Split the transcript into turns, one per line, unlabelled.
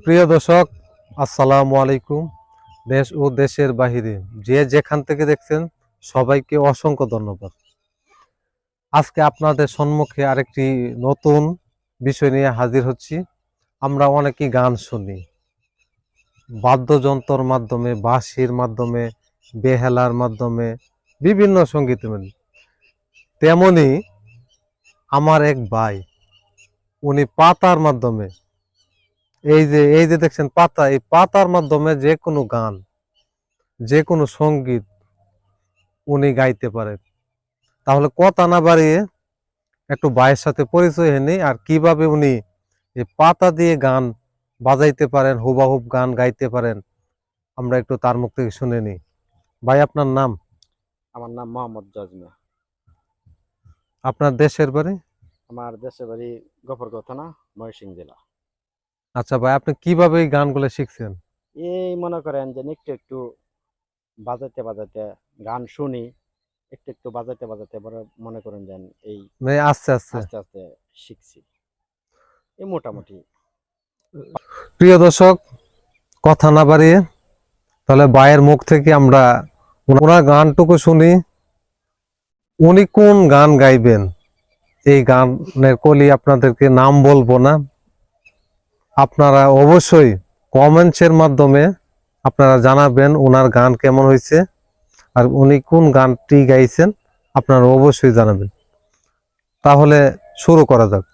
প্রিয় দর্শক, আসসালামু আলাইকুম। দেশ ও দেশের বাহিরে যে যেখান থেকে দেখছেন সবাইকে অসংখ্য ধন্যবাদ। আজকে আপনাদের সম্মুখে আরেকটি নতুন বিষয় নিয়ে হাজির হচ্ছি। আমরা অনেকেই গান শুনি বাদ্যযন্ত্রের মাধ্যমে, বাঁশির মাধ্যমে, বেহালার মাধ্যমে, বিভিন্ন সঙ্গীতের মাধ্যমে। তেমনি আমার এক ভাই, উনি পাতার মাধ্যমে, এই যে দেখছেন পাতা, এই পাতার মাধ্যমে যে কোনো গান, যে কোনো সঙ্গীত উনি গাইতে পারেন। তাহলে কথা না বাড়িয়ে একটু ভাইয়ের সাথে পরিচয় হয়ে নেই, আর কিভাবে উনি এই পাতা দিয়ে গান বাজাইতে পারেন, হুবাহুব গান গাইতে পারেন, আমরা একটু তার মুখ থেকে শুনে নিই। ভাই, আপনার নাম?
আমার নাম মোহাম্মদ জজমা।
আপনার দেশের বাড়ি?
আমার দেশের বাড়ি গফরগাঁও থানা, ময়মনসিংহ জেলা।
আচ্ছা ভাই, আপনি কিভাবে এই গানগুলো শিখছেন?
এই মনে করেন যে একটু একটু বাজাইতে বাজাইতে গান শুনি, একটু একটু বাজাইতে বাজাইতে এবার মনে করেন যে এই
মানে আস্তে আস্তে?
আস্তে আস্তে শিখছি এই মোটামুটি।
প্রিয় দর্শক, কথা না বাড়িয়ে তাহলে ভাইয়ের মুখ থেকে আমরা ওনার গানটুকু শুনি। উনি কোন গান গাইবেন, এই গানের কলি আপনাদেরকে নাম বলবো না, আপনারা অবশ্যই কমেন্টসের মাধ্যমে আপনারা জানাবেন ওনার গান কেমন হয়েছে, আর উনি কোন গানটি গাইছেন আপনারা অবশ্যই জানাবেন। তাহলে শুরু করা যাক।